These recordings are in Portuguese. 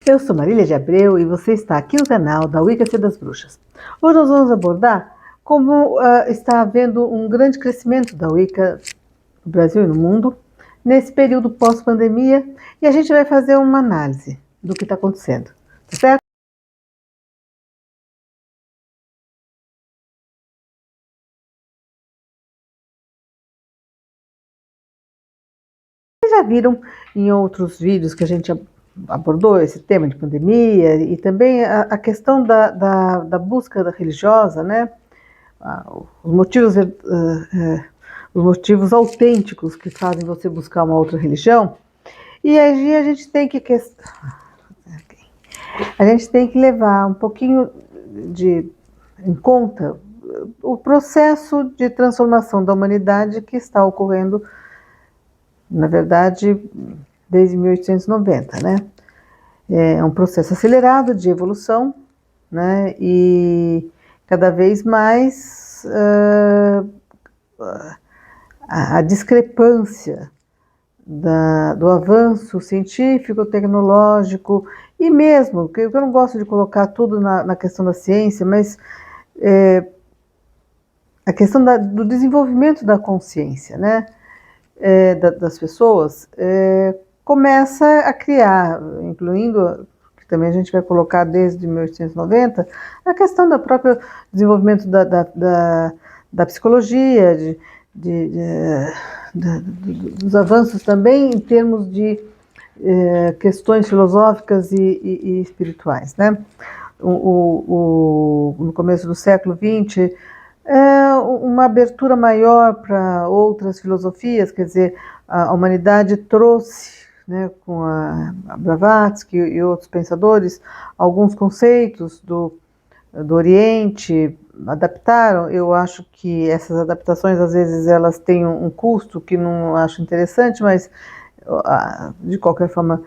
Eu sou Marília de Abreu e você está aqui no canal da Wicca das Bruxas. Hoje nós vamos abordar como está havendo um grande crescimento da Wicca no Brasil e no mundo nesse período pós-pandemia, e a gente vai fazer uma análise do que está acontecendo, tá certo? Vocês já viram em outros vídeos que a gente abordou esse tema de pandemia e também a questão da busca religiosa, né? Os motivos, os motivos autênticos que fazem você buscar uma outra religião. E aí a gente tem que levar um pouquinho em conta o processo de transformação da humanidade que está ocorrendo, na verdade, desde 1890, né? É um processo acelerado de evolução, né? E cada vez mais a discrepância do avanço científico, tecnológico, e mesmo, que eu não gosto de colocar tudo na questão da ciência, mas a questão do desenvolvimento da consciência, né, das pessoas, começa a criar, incluindo, que também a gente vai colocar desde 1890, a questão do próprio desenvolvimento da psicologia, dos avanços também em termos de questões filosóficas e espirituais, né? No começo do século XX, uma abertura maior para outras filosofias, quer dizer, a humanidade trouxe, né, com a Blavatsky e outros pensadores, alguns conceitos do Oriente, adaptaram. Eu acho que essas adaptações, às vezes, elas têm um custo que não acho interessante, mas, de qualquer forma,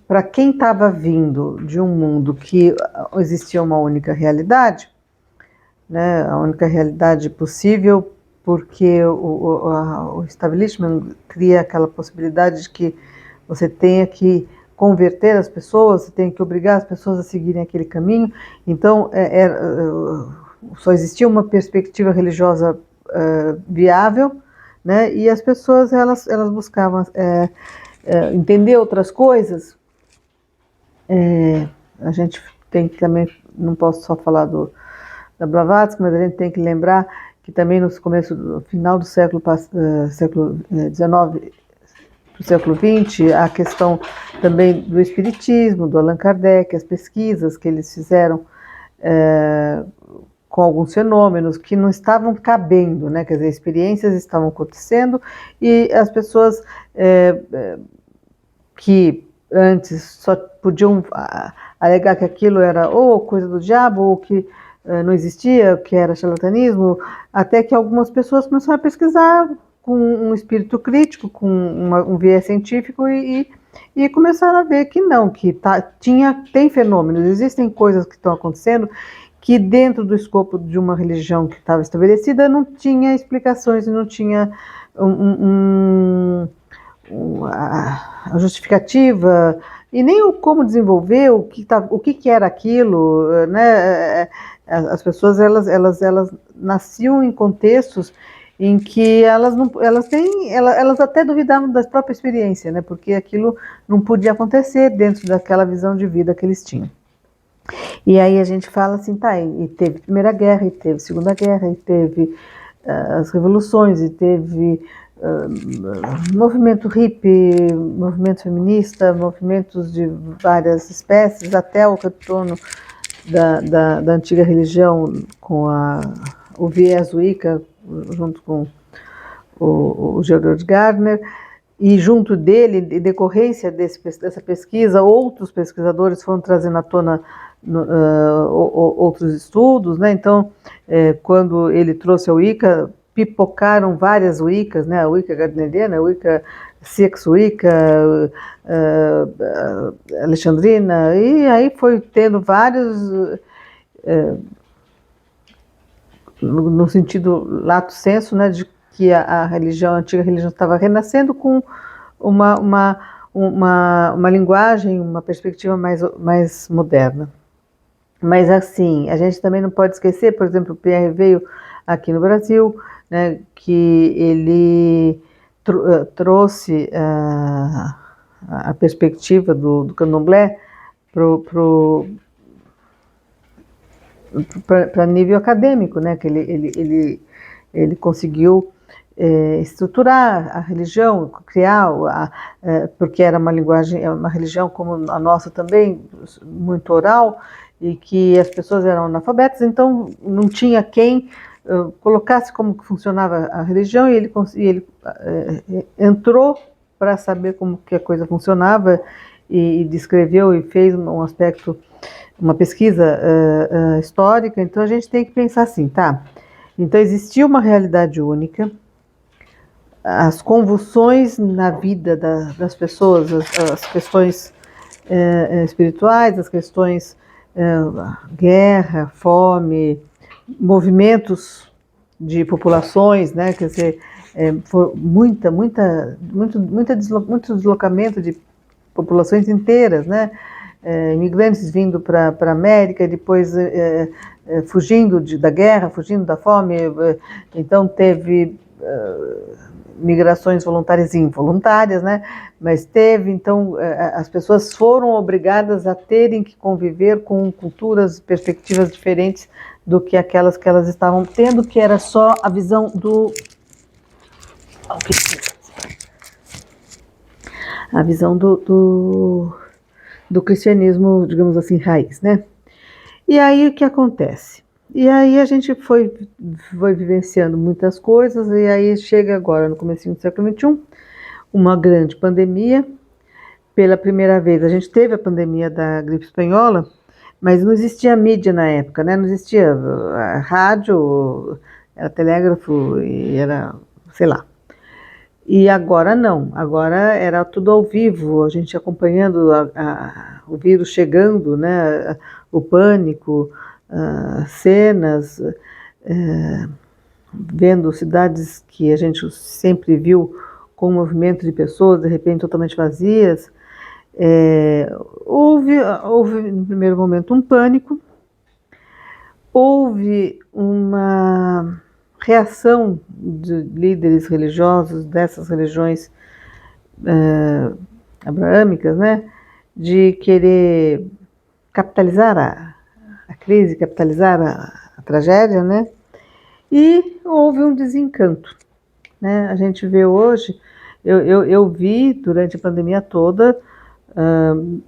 para quem estava vindo de um mundo que existia uma única realidade, né, a única realidade possível, porque o establishment cria aquela possibilidade de que você tenha que converter as pessoas, você tem que obrigar as pessoas a seguirem aquele caminho. Então, só existia uma perspectiva religiosa viável, né? E as pessoas elas buscavam entender outras coisas. A gente tem que também, não posso só falar da Blavatsky, mas a gente tem que lembrar que também no final do século XIX, do século XX, a questão também do espiritismo, do Allan Kardec, as pesquisas que eles fizeram com alguns fenômenos que não estavam cabendo, né? Quer dizer, experiências estavam acontecendo e as pessoas que antes só podiam alegar que aquilo era ou coisa do diabo ou que não existia, que era charlatanismo, até que algumas pessoas começaram a pesquisar com um espírito crítico, com um viés científico e começaram a ver que não, que tem fenômenos, existem coisas que estão acontecendo que dentro do escopo de uma religião que estava estabelecida não tinha explicações, não tinha a justificativa e nem o como desenvolver, o que era aquilo, né? As pessoas elas nasciam em contextos em que elas até duvidavam da própria experiência, né? Porque aquilo não podia acontecer dentro daquela visão de vida que eles tinham. E aí a gente fala assim, tá, e teve Primeira Guerra, e teve Segunda Guerra, e teve as revoluções, e teve movimento hippie, movimento feminista, movimentos de várias espécies, até o retorno da antiga religião com o viés Wicca, junto com o Gerald Gardner, e junto dele, em decorrência dessa pesquisa, outros pesquisadores foram trazendo à tona outros estudos, né? Então, quando ele trouxe a Wicca, pipocaram várias Wiccas, né? A Wicca gardneriana, a Wicca Sex Wicca, Alexandrina, e aí foi tendo vários, no sentido lato sensu, né, de que a antiga religião estava renascendo com uma linguagem, uma perspectiva mais moderna. Mas assim, a gente também não pode esquecer, por exemplo, o Pierre veio aqui no Brasil, né, que ele trouxe a perspectiva do candomblé para nível acadêmico, né, que ele conseguiu estruturar a religião, criar, porque era uma linguagem, uma religião como a nossa também, muito oral, e que as pessoas eram analfabetas, então não tinha quem colocasse como que funcionava a religião, e ele entrou para saber como que a coisa funcionava, e descreveu e fez um aspecto, uma pesquisa histórica. Então a gente tem que pensar assim, tá? Então existia uma realidade única, as convulsões na vida das pessoas, as questões espirituais, as questões guerra, fome, movimentos de populações, né? Quer dizer, muito deslocamento de populações inteiras, né? Imigrantes vindo para a América, depois fugindo da guerra, fugindo da fome. Então teve migrações voluntárias e involuntárias, né? Mas teve, então, as pessoas foram obrigadas a terem que conviver com culturas, perspectivas diferentes do que aquelas que elas estavam tendo, que era só a visão do cristianismo, digamos assim, raiz, né? E aí o que acontece? E aí a gente foi vivenciando muitas coisas, e aí chega agora, no comecinho do século XXI, uma grande pandemia. Pela primeira vez, a gente teve a pandemia da gripe espanhola, mas não existia mídia na época, né? Não existia rádio, era telégrafo, e era, sei lá. E agora não, agora era tudo ao vivo, a gente acompanhando o vírus chegando, né? O pânico, cenas, vendo cidades que a gente sempre viu com um movimento de pessoas, de repente totalmente vazias. Houve no primeiro momento um pânico, houve uma reação de líderes religiosos dessas religiões abraâmicas, né, de querer capitalizar a crise, capitalizar a tragédia, né, e houve um desencanto, né. A gente vê hoje, eu vi durante a pandemia toda,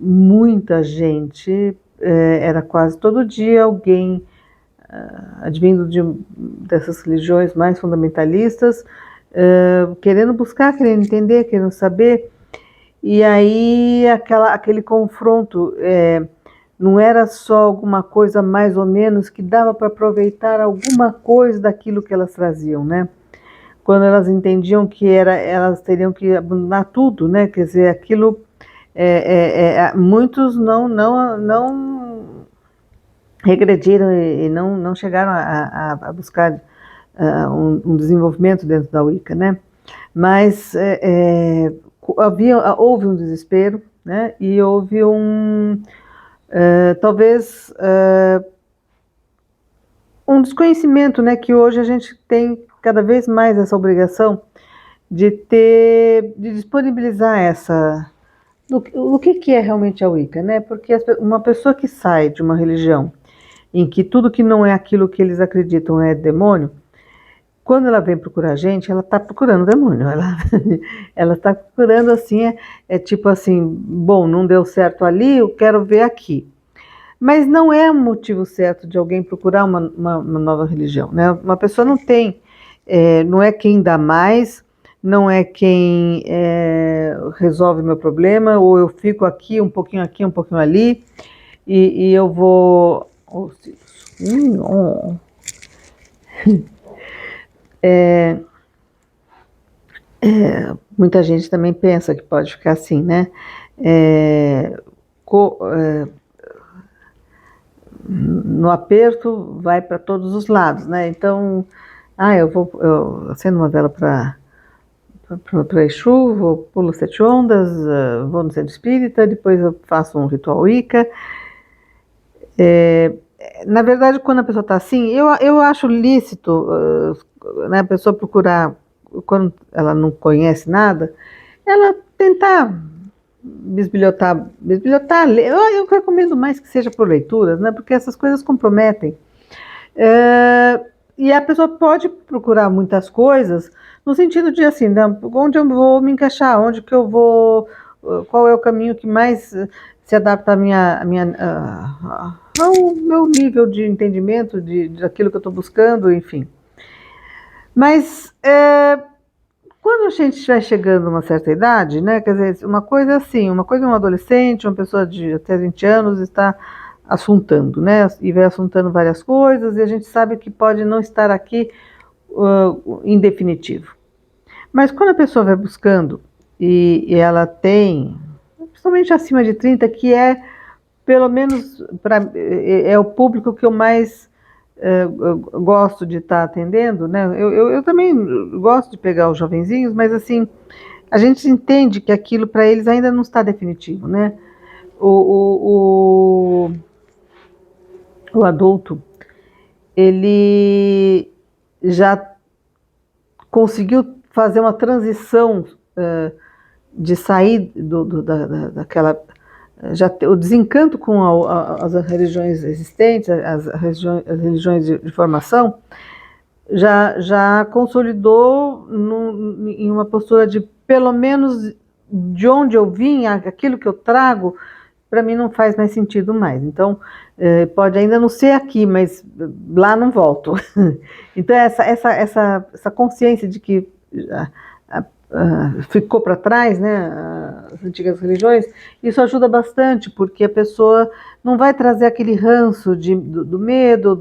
muita gente, era quase todo dia alguém advindo dessas religiões mais fundamentalistas, querendo buscar, querendo entender, querendo saber. E aí aquele confronto não era só alguma coisa mais ou menos, que dava para aproveitar alguma coisa daquilo que elas traziam, né? Quando elas entendiam que elas teriam que abandonar tudo, né? Quer dizer, aquilo, muitos não regrediram e não chegaram a buscar um desenvolvimento dentro da Wicca, né? Mas houve um desespero, né? E houve talvez um desconhecimento, né? Que hoje a gente tem cada vez mais essa obrigação de disponibilizar o que é realmente a Wicca, né? Porque uma pessoa que sai de uma religião em que tudo que não é aquilo que eles acreditam é demônio, quando ela vem procurar a gente, ela está procurando demônio, ela está procurando assim, tipo assim, bom, não deu certo ali, eu quero ver aqui. Mas não é o motivo certo de alguém procurar uma nova religião, né? Uma pessoa não tem, não é quem dá mais, não é quem resolve meu problema, ou eu fico aqui, um pouquinho ali, e eu vou... muita gente também pensa que pode ficar assim, né? No aperto vai para todos os lados, né? Então, eu acendo uma vela para para Exu, vou pulo 7 ondas, vou no centro espírita, depois eu faço um ritual Wicca. Na verdade, quando a pessoa está assim, eu acho lícito, né, a pessoa procurar, quando ela não conhece nada, ela tentar bisbilhotar, ler. Eu recomendo mais que seja por leituras, né, porque essas coisas comprometem. E a pessoa pode procurar muitas coisas no sentido de assim, né, onde eu vou me encaixar, onde que eu vou, qual é o caminho que mais se adapta ao meu nível de entendimento daquilo que eu estou buscando, enfim. Mas quando a gente vai chegando a uma certa idade, né, quer dizer, uma coisa é assim, uma coisa é um adolescente, uma pessoa de até 20 anos está assuntando, né, e vai assuntando várias coisas, e a gente sabe que pode não estar aqui em definitivo. Mas quando a pessoa vai buscando e ela tem, principalmente acima de 30, que é, pelo menos, é o público que eu mais eu gosto de estar atendendo, né? Eu também gosto de pegar os jovenzinhos, mas assim, a gente entende que aquilo para eles ainda não está definitivo, né? O, o, o adulto, ele já conseguiu fazer uma transição de sair daquela o desencanto com as religiões existentes, as religiões de formação, já consolidou em uma postura de, pelo menos, de onde eu vim, aquilo que eu trago, para mim não faz mais sentido mais. Então, pode ainda não ser aqui, mas lá não volto. Então, essa consciência de que ficou para trás, né, as antigas religiões, isso ajuda bastante, porque a pessoa não vai trazer aquele ranço do medo,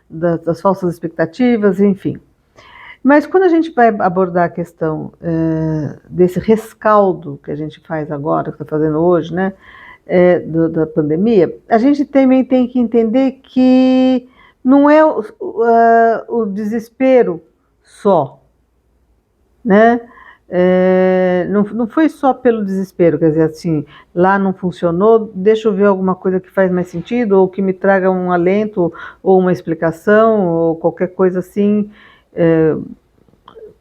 das falsas expectativas, enfim. Mas quando a gente vai abordar a questão desse rescaldo que a gente faz agora, que está fazendo hoje, né, da pandemia, a gente também tem que entender que não é o desespero só, né? Não foi só pelo desespero, quer dizer, assim, lá não funcionou, deixa eu ver alguma coisa que faz mais sentido, ou que me traga um alento, ou uma explicação, ou qualquer coisa assim,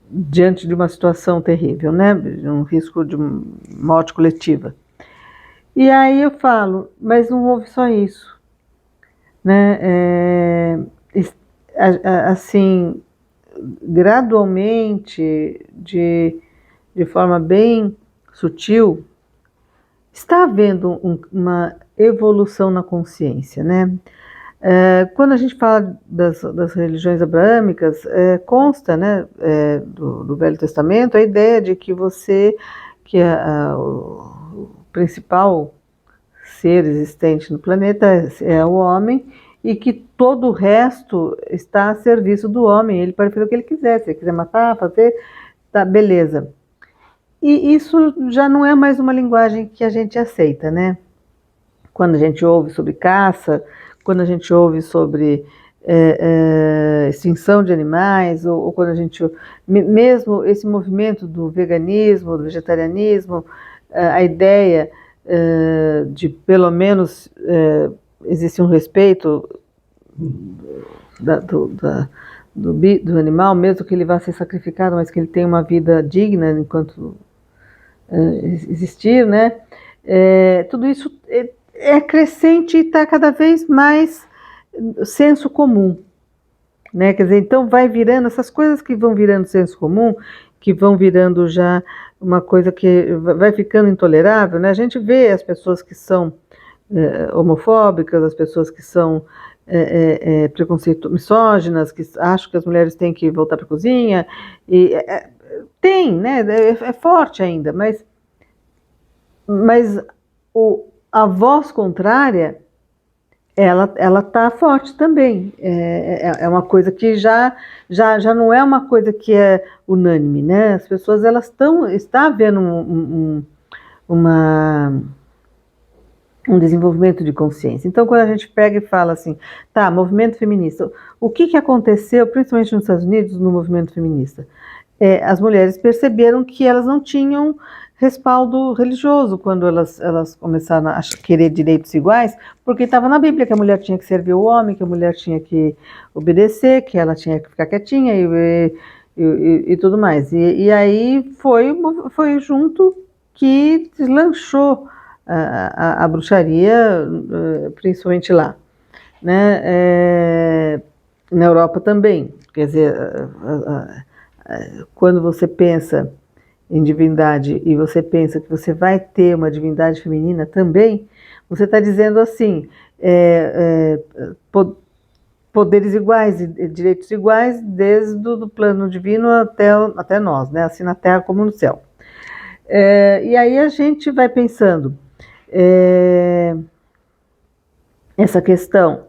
diante de uma situação terrível, né? Um risco de morte coletiva. E aí eu falo, mas não houve só isso, né? Assim, gradualmente, de forma bem sutil, está havendo uma evolução na consciência, né? Quando a gente fala das religiões abraâmicas, consta, né, do Velho Testamento, a ideia de que o principal ser existente no planeta é o homem, e que todo o resto está a serviço do homem. Ele pode fazer o que ele quiser, se ele quiser matar, fazer, tá, beleza. E isso já não é mais uma linguagem que a gente aceita, né? Quando a gente ouve sobre caça, quando a gente ouve sobre extinção de animais, ou quando a gente... Mesmo esse movimento do veganismo, do vegetarianismo, a ideia de, pelo menos, existe um respeito do animal, mesmo que ele vá ser sacrificado, mas que ele tenha uma vida digna enquanto existir, né? Tudo isso é crescente e está cada vez mais senso comum, né? Quer dizer, então vai virando essas coisas que vão virando senso comum, que vão virando já uma coisa que vai ficando intolerável, né? A gente vê as pessoas que são homofóbicas, as pessoas que são misóginas, que acham que as mulheres têm que voltar para a cozinha, tem, né? É forte ainda, mas a voz contrária, ela está forte também. É uma coisa que já não é uma coisa que é unânime, né? As pessoas está havendo um desenvolvimento de consciência. Então, quando a gente pega e fala assim, tá, movimento feminista, o que aconteceu, principalmente nos Estados Unidos, no movimento feminista? as mulheres perceberam que elas não tinham respaldo religioso quando elas começaram a querer direitos iguais, porque estava na Bíblia que a mulher tinha que servir o homem, que a mulher tinha que obedecer, que ela tinha que ficar quietinha e tudo mais. E aí foi junto que deslanchou a bruxaria, principalmente lá, né? Na Europa também. Quer dizer, quando você pensa em divindade e você pensa que você vai ter uma divindade feminina também, você está dizendo assim, poderes iguais e direitos iguais desde o plano divino até nós, né? Assim na Terra como no céu. E aí a gente vai pensando essa questão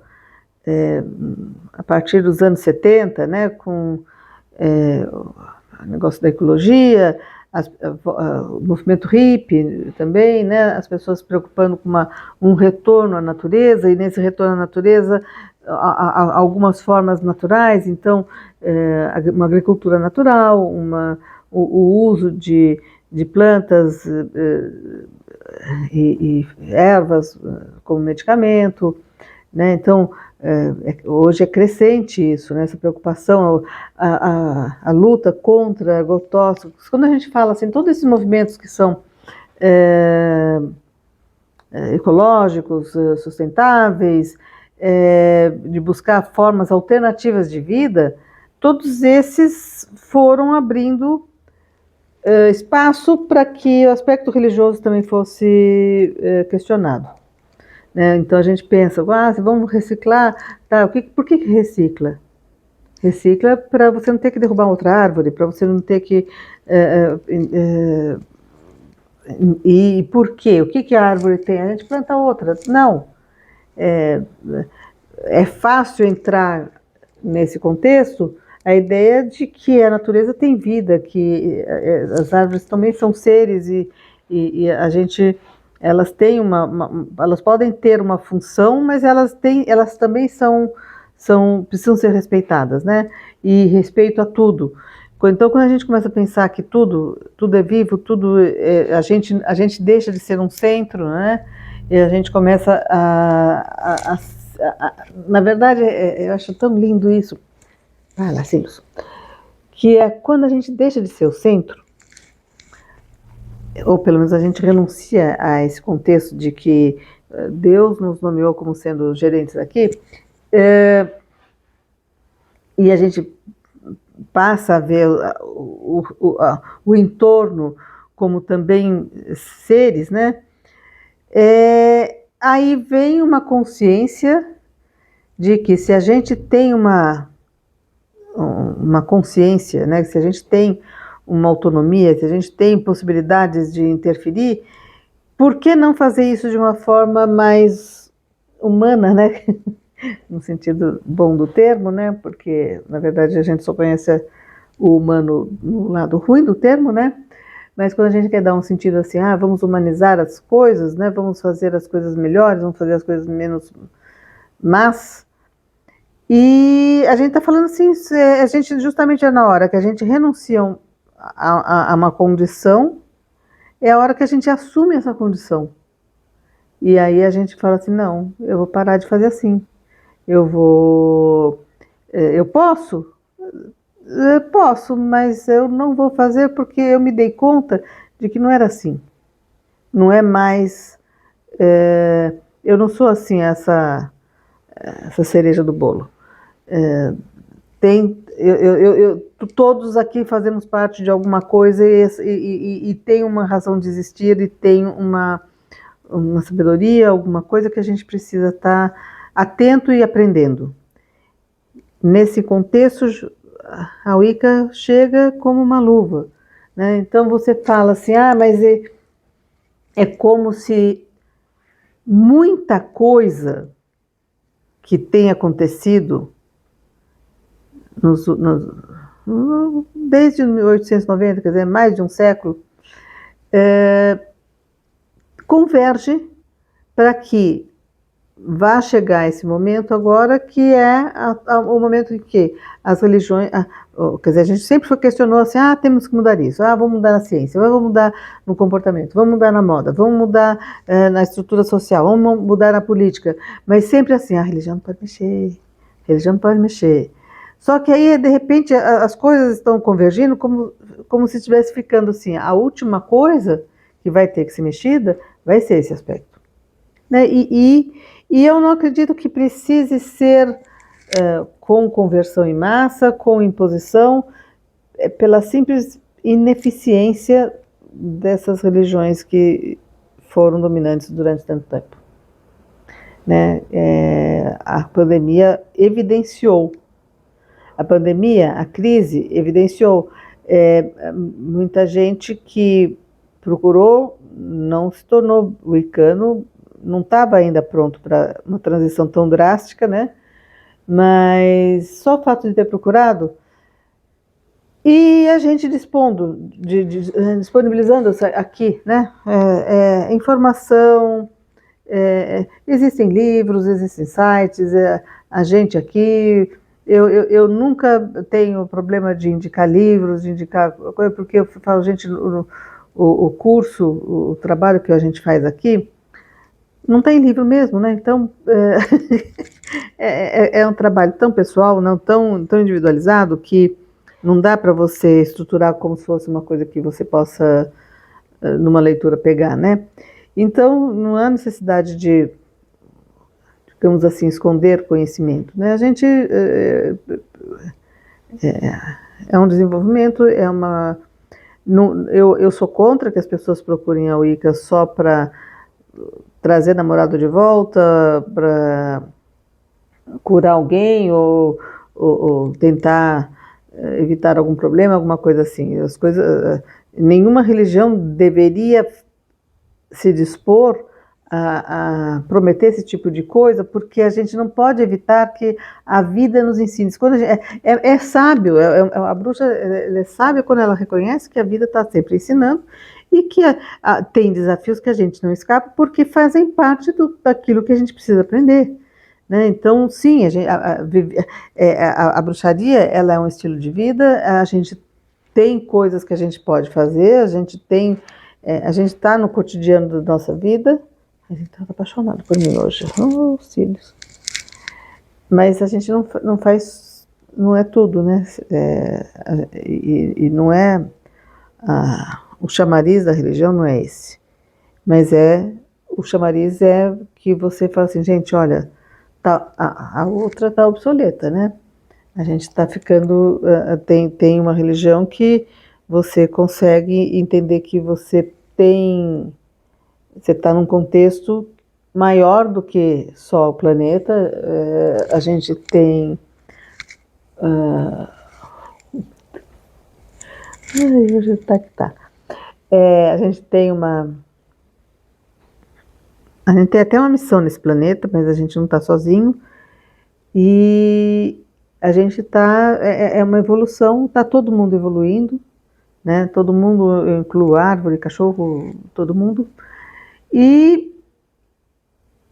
a partir dos anos 70, né, com o negócio da ecologia, o movimento hippie também, né, as pessoas se preocupando com um retorno à natureza, e nesse retorno à natureza algumas formas naturais, então uma agricultura natural, o uso de plantas e ervas como medicamento, né? Então, hoje é crescente isso, né? Essa preocupação, a luta contra agrotóxicos. Quando a gente fala assim, todos esses movimentos que são ecológicos, sustentáveis, de buscar formas alternativas de vida, todos esses foram abrindo espaço para que o aspecto religioso também fosse questionado. Então a gente pensa, vamos reciclar, tá? Por que recicla? Recicla para você não ter que derrubar outra árvore, para você não ter que... E por quê? O que a árvore tem? A gente planta outra. Não. É fácil entrar nesse contexto a ideia de que a natureza tem vida, que as árvores também são seres e a gente... Elas têm elas podem ter uma função, mas elas também precisam ser respeitadas, né? E respeito a tudo. Então, quando a gente começa a pensar que tudo é vivo, a gente deixa de ser um centro, né? E a gente começa na verdade, eu acho tão lindo isso. Vai lá, Silas. Que é quando a gente deixa de ser o centro, ou pelo menos a gente renuncia a esse contexto de que Deus nos nomeou como sendo gerentes aqui, e a gente passa a ver o entorno como também seres, né? Aí vem uma consciência de que se a gente tem uma consciência, né? Se a gente tem uma autonomia, se a gente tem possibilidades de interferir, por que não fazer isso de uma forma mais humana, né? No sentido bom do termo, né? Porque, na verdade, a gente só conhece o humano no lado ruim do termo, né? Mas quando a gente quer dar um sentido assim, vamos humanizar as coisas, né? Vamos fazer as coisas melhores, vamos fazer as coisas menos más. E a gente está falando assim, a gente justamente na hora que a gente renuncia a uma condição, é a hora que a gente assume essa condição. E aí a gente fala assim, não, eu vou parar de fazer assim. Eu posso? Posso, mas eu não vou fazer porque eu me dei conta de que não era assim. Não é mais... eu não sou assim essa cereja do bolo. Todos aqui fazemos parte de alguma coisa e tem uma razão de existir e tem uma sabedoria, alguma coisa que a gente precisa estar atento e aprendendo. Nesse contexto, a Wicca chega como uma luva, né? Então você fala assim, mas é como se muita coisa que tem acontecido desde 1890, quer dizer, mais de um século, converge para que vai chegar esse momento agora, que é o momento em que as religiões, quer dizer, a gente sempre questionou assim, temos que mudar isso, vamos mudar na ciência, vamos mudar no comportamento, vamos mudar na moda, vamos mudar na estrutura social, vamos mudar na política, mas sempre assim, a religião não pode mexer, a religião não pode mexer. Só que aí, de repente, as coisas estão convergindo como se estivesse ficando assim, a última coisa que vai ter que ser mexida vai ser esse aspecto. Né? E eu não acredito que precise ser com conversão em massa, com imposição, pela simples ineficiência dessas religiões que foram dominantes durante tanto tempo. Né? A pandemia evidenciou, a crise evidenciou muita gente que procurou, não se tornou wicano, não estava ainda pronto para uma transição tão drástica, né? Mas só o fato de ter procurado e a gente disponibilizando aqui, né? Informação, existem livros, existem sites, a gente aqui, eu nunca tenho problema de indicar livros, de indicar coisa, porque eu falo, gente, o curso, o trabalho que a gente faz aqui, não tem livro mesmo, né? Então, é um trabalho tão pessoal, não tão individualizado, que não dá para você estruturar como se fosse uma coisa que você possa, numa leitura, pegar, né? Então, não há necessidade de, digamos assim, esconder conhecimento, né? A gente é um desenvolvimento, eu sou contra que as pessoas procurem a Wicca só para trazer namorado de volta, para curar alguém ou tentar evitar algum problema, alguma coisa assim. Nenhuma religião deveria se dispor a prometer esse tipo de coisa, porque a gente não pode evitar que a vida nos ensine. Quando é sábio, a bruxa é sábia quando ela reconhece que a vida está sempre ensinando e que tem desafios que a gente não escapa, porque fazem parte daquilo que a gente precisa aprender. Né? Então, sim, a bruxaria ela é um estilo de vida, a gente tem coisas que a gente pode fazer, a gente está no cotidiano da nossa vida. A gente está apaixonado por mim hoje, cílios. Mas a gente não faz, não é tudo, né? E não é o chamariz da religião, não é esse. Mas o chamariz é que você fala assim, gente, olha, a outra está obsoleta, né? A gente está ficando, tem uma religião que você consegue entender que você está num contexto maior do que só o planeta. A gente tem a gente tem até uma missão nesse planeta, mas a gente não está sozinho e a gente está, uma evolução, está todo mundo evoluindo, né? Todo mundo, eu incluo árvore, cachorro, todo mundo. E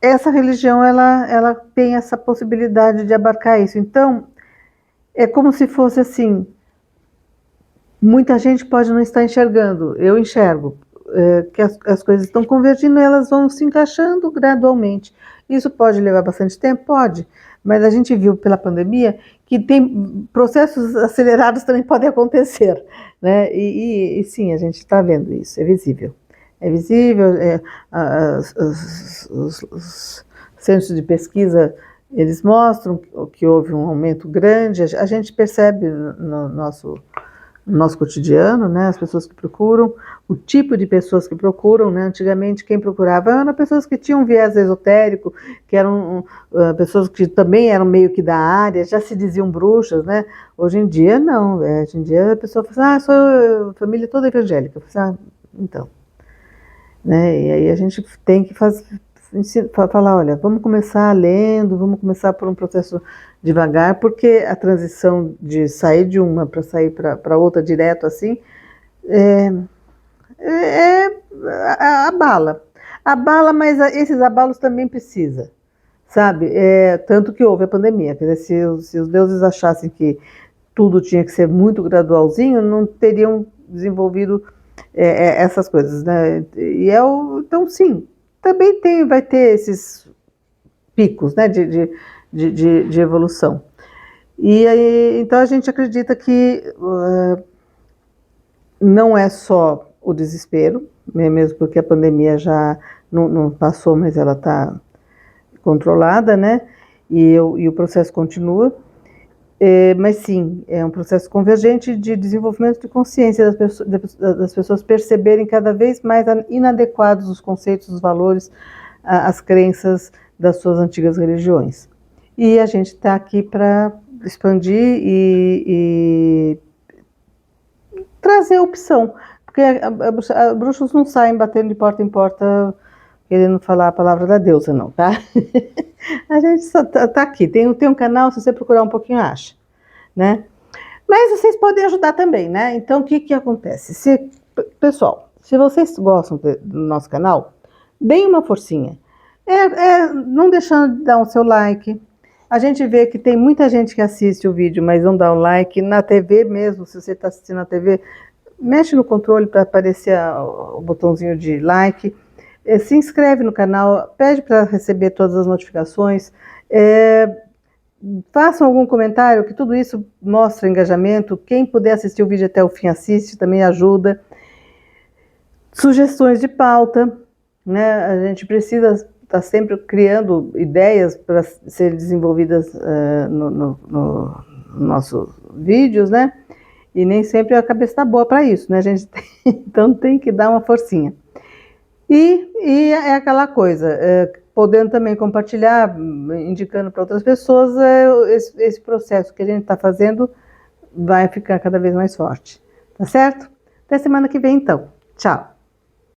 essa religião, ela tem essa possibilidade de abarcar isso. Então, é como se fosse assim, muita gente pode não estar enxergando, eu enxergo, que as coisas estão convergindo e elas vão se encaixando gradualmente. Isso pode levar bastante tempo? Pode, mas a gente viu pela pandemia que tem processos acelerados também podem acontecer, né? E sim, a gente está vendo isso, é visível. É visível, os centros de pesquisa, eles mostram que houve um aumento grande, a gente percebe no nosso cotidiano, né, as pessoas que procuram, o tipo de pessoas que procuram, né, antigamente quem procurava eram pessoas que tinham viés esotérico, que eram pessoas que também eram meio que da área, já se diziam bruxas, né, hoje em dia não, hoje em dia a pessoa fala assim, sou família toda evangélica, eu falo assim, então, né, e aí a gente tem que falar, olha, vamos começar lendo, vamos começar por um processo devagar, porque a transição de sair de uma para sair para outra direto assim, abala, mas esses abalos também precisa, sabe? Tanto que houve a pandemia, quer dizer, se os deuses achassem que tudo tinha que ser muito gradualzinho, não teriam desenvolvido essas coisas, né? Então, sim, também vai ter esses picos, né, de evolução. E aí, então a gente acredita que não é só o desespero, né, mesmo porque a pandemia já não passou, mas ela está controlada, né? E o processo continua. Mas sim, é um processo convergente de desenvolvimento de consciência das pessoas perceberem cada vez mais inadequados os conceitos, os valores, as crenças das suas antigas religiões. E a gente está aqui para expandir e trazer opção, porque bruxos não saem batendo de porta em porta querendo falar a palavra da deusa, não, tá? A gente só tá aqui, tem um canal, se você procurar um pouquinho, acha, né? Mas vocês podem ajudar também, né? Então, o que acontece? Pessoal, se vocês gostam do nosso canal, deem uma forcinha. Não deixando de dar o seu like. A gente vê que tem muita gente que assiste o vídeo, mas não dá um like. Na TV mesmo, se você está assistindo na TV, mexe no controle para aparecer o botãozinho de like. Se inscreve no canal, pede para receber todas as notificações. Façam algum comentário, que tudo isso mostra engajamento. Quem puder assistir o vídeo até o fim, assiste, também ajuda. Sugestões de pauta, né? A gente precisa estar sempre criando ideias para serem desenvolvidas nos nossos vídeos, né? E nem sempre a cabeça está boa para isso, né? A gente então tem que dar uma forcinha. E é aquela coisa, podendo também compartilhar, indicando para outras pessoas, esse processo que a gente está fazendo vai ficar cada vez mais forte. Tá certo? Até semana que vem, então. Tchau!